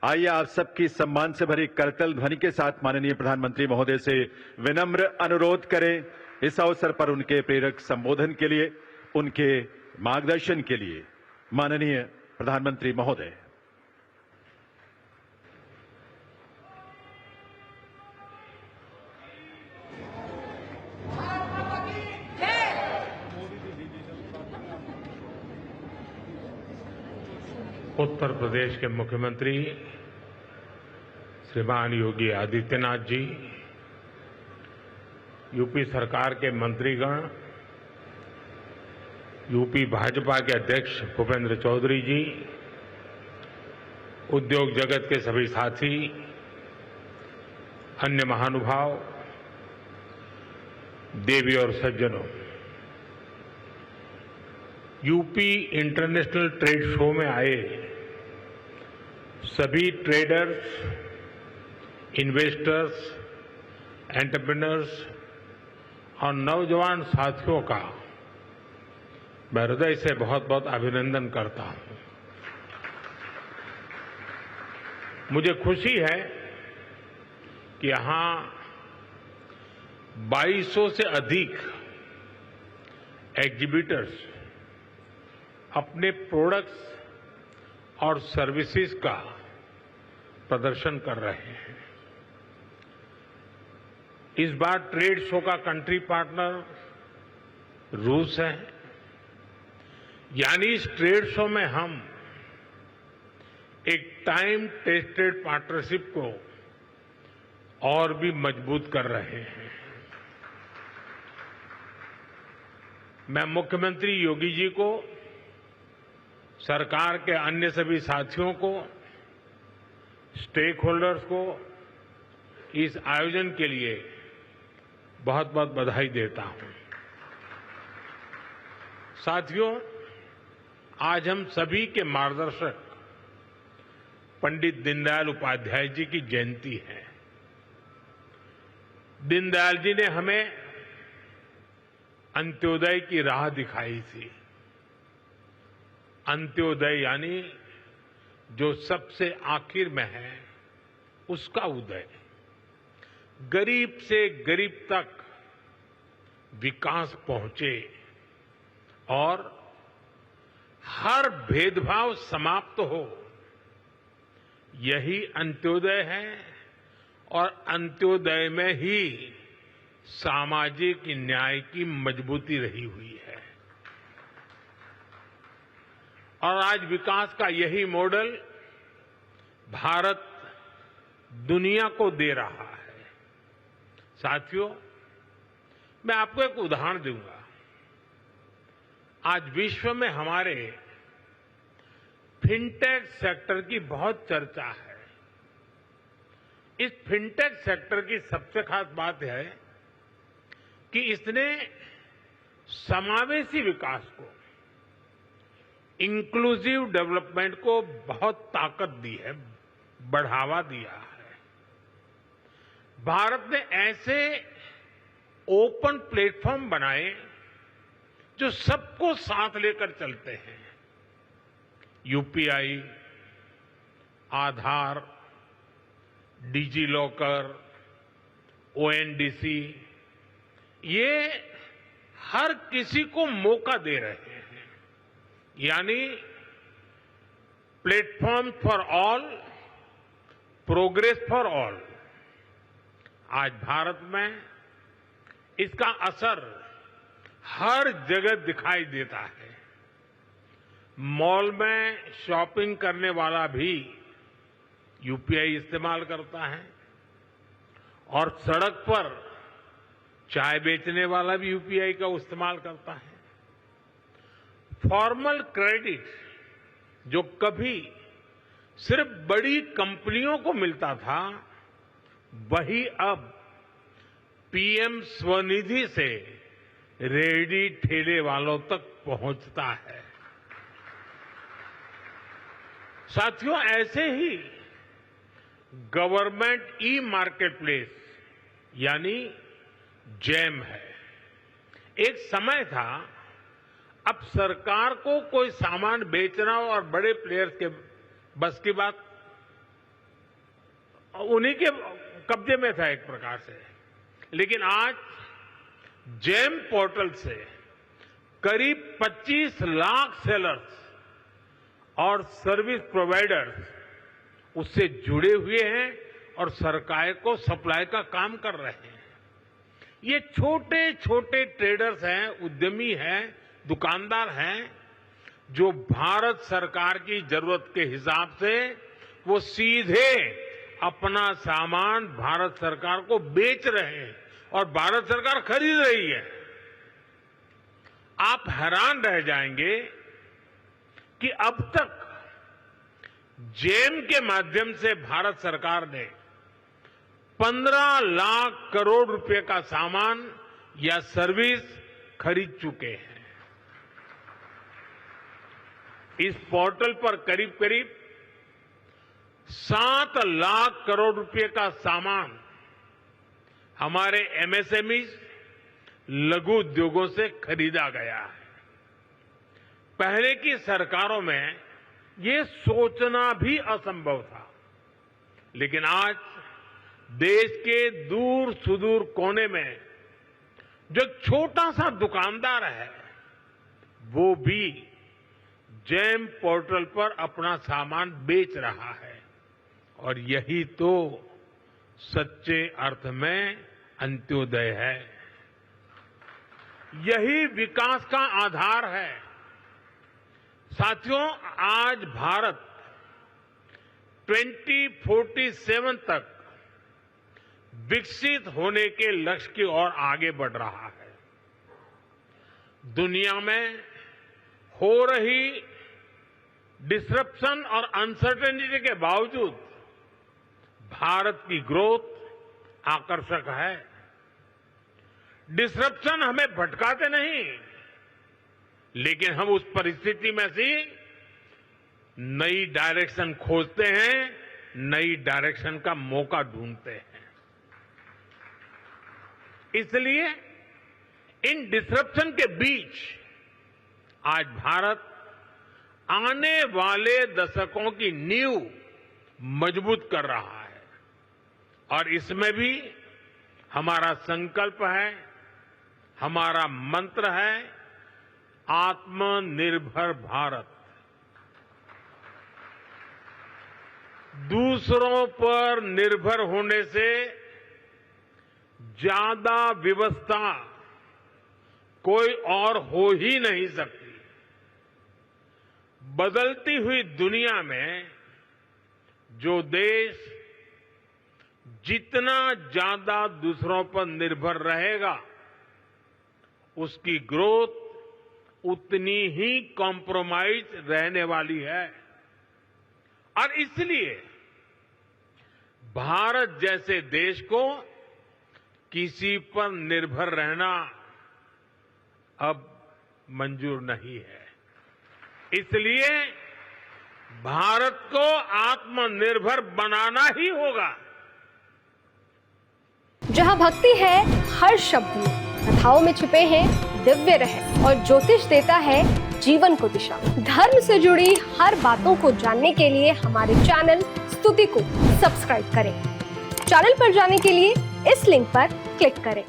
आइए आप सबकी सम्मान से भरी करतल ध्वनि के साथ माननीय प्रधानमंत्री महोदय से विनम्र अनुरोध करें। इस अवसर पर उनके प्रेरक संबोधन के लिए, उनके मार्गदर्शन के लिए माननीय प्रधानमंत्री महोदय। उत्तर प्रदेश के मुख्यमंत्री श्रीमान योगी आदित्यनाथ जी, यूपी सरकार के मंत्रीगण, यूपी भाजपा के अध्यक्ष भूपेंद्र चौधरी जी, उद्योग जगत के सभी साथी, अन्य महानुभाव, देवी और सज्जनों, यूपी इंटरनेशनल ट्रेड शो में आए सभी ट्रेडर्स, इन्वेस्टर्स, एंटरप्रेन्योर्स और नौजवान साथियों का मैं हृदय से बहुत बहुत अभिनंदन करता हूं। मुझे खुशी है कि यहां 2200 से अधिक एग्जीबिटर्स अपने प्रोडक्ट्स और सर्विसेज का प्रदर्शन कर रहे हैं। इस बार ट्रेड शो का कंट्री पार्टनर रूस है, यानी इस ट्रेड शो में हम एक टाइम टेस्टेड पार्टनरशिप को और भी मजबूत कर रहे हैं। मैं मुख्यमंत्री योगी जी को, सरकार के अन्य सभी साथियों को, स्टेक होल्डर्स को इस आयोजन के लिए बहुत बहुत बधाई देता हूं। साथियों, आज हम सभी के मार्गदर्शक पंडित दीनदयाल उपाध्याय जी की जयंती है। दीनदयाल जी ने हमें अंत्योदय की राह दिखाई थी। अंत्योदय यानी जो सबसे आखिर में है उसका उदय, गरीब से गरीब तक विकास पहुंचे और हर भेदभाव समाप्त हो, यही अंत्योदय है। और अंत्योदय में ही सामाजिक न्याय की मजबूती रही हुई है। और आज विकास का यही मॉडल भारत दुनिया को दे रहा है। साथियों, मैं आपको एक उदाहरण दूंगा। आज विश्व में हमारे फिनटेक सेक्टर की बहुत चर्चा है। इस फिनटेक सेक्टर की सबसे खास बात है कि इसने समावेशी विकास को, इंक्लूसिव डेवलपमेंट को बहुत ताकत दी है, बढ़ावा दिया है। भारत ने ऐसे ओपन प्लेटफॉर्म बनाए जो सबको साथ लेकर चलते हैं। यूपीआई, आधार, डिजी लॉकर, ओएनडीसी, ये हर किसी को मौका दे रहे हैं। यानी platform for all, progress for all. आज भारत में इसका असर हर जगह दिखाई देता है। मॉल में शॉपिंग करने वाला भी यूपीआई इस्तेमाल करता है और सड़क पर चाय बेचने वाला भी यूपीआई का इस्तेमाल करता है। फॉर्मल क्रेडिट जो कभी सिर्फ बड़ी कंपनियों को मिलता था, वही अब पीएम स्वनिधि से रेहड़ी ठेले वालों तक पहुंचता है। साथियों, ऐसे ही गवर्नमेंट ई मार्केटप्लेस यानी जैम है। एक समय था, अब सरकार को कोई सामान बेचना और बड़े प्लेयर्स के बस की बात उन्हीं के कब्जे में था एक प्रकार से। लेकिन आज जेम पोर्टल से करीब 25 लाख सेलर्स और सर्विस प्रोवाइडर्स उससे जुड़े हुए हैं और सरकार को सप्लाई का काम कर रहे हैं। ये छोटे छोटे ट्रेडर्स हैं, उद्यमी हैं, दुकानदार हैं, जो भारत सरकार की जरूरत के हिसाब से वो सीधे अपना सामान भारत सरकार को बेच रहे हैं और भारत सरकार खरीद रही है। आप हैरान रह जाएंगे कि अब तक जेम के माध्यम से भारत सरकार ने 15 लाख करोड़ रुपए का सामान या सर्विस खरीद चुके हैं। इस पोर्टल पर करीब करीब 7 लाख करोड़ रुपए का सामान हमारे एमएसएमई लघु उद्योगों से खरीदा गया है। पहले की सरकारों में ये सोचना भी असंभव था, लेकिन आज देश के दूर सुदूर कोने में जो छोटा सा दुकानदार है वो भी जेम पोर्टल पर अपना सामान बेच रहा है। और यही तो सच्चे अर्थ में अंत्योदय है, यही विकास का आधार है। साथियों, आज भारत 2047 तक विकसित होने के लक्ष्य की ओर आगे बढ़ रहा है। दुनिया में हो रही डिसरप्शन और अनसर्टेनिटी के बावजूद भारत की ग्रोथ आकर्षक है। डिसरप्शन हमें भटकाते नहीं, लेकिन हम उस परिस्थिति में से नई डायरेक्शन खोजते हैं, नई डायरेक्शन का मौका ढूंढते हैं। इसलिए इन डिसरप्शन के बीच आज भारत आने वाले दशकों की नींव मजबूत कर रहा है और इसमें भी हमारा संकल्प है, हमारा मंत्र है आत्मनिर्भर भारत। दूसरों पर निर्भर होने से ज्यादा व्यवस्था कोई और हो ही नहीं सकती। बदलती हुई दुनिया में जो देश जितना ज्यादा दूसरों पर निर्भर रहेगा उसकी ग्रोथ उतनी ही कॉम्प्रोमाइज रहने वाली है। और इसलिए भारत जैसे देश को किसी पर निर्भर रहना अब मंजूर नहीं है। इसलिए भारत को आत्मनिर्भर बनाना ही होगा। जहां भक्ति है हर शब्द में, कथाओं में छुपे हैं दिव्य रहस्य और ज्योतिष देता है जीवन को दिशा। धर्म से जुड़ी हर बातों को जानने के लिए हमारे चैनल स्तुति को सब्सक्राइब करें। चैनल पर जाने के लिए इस लिंक पर क्लिक करें।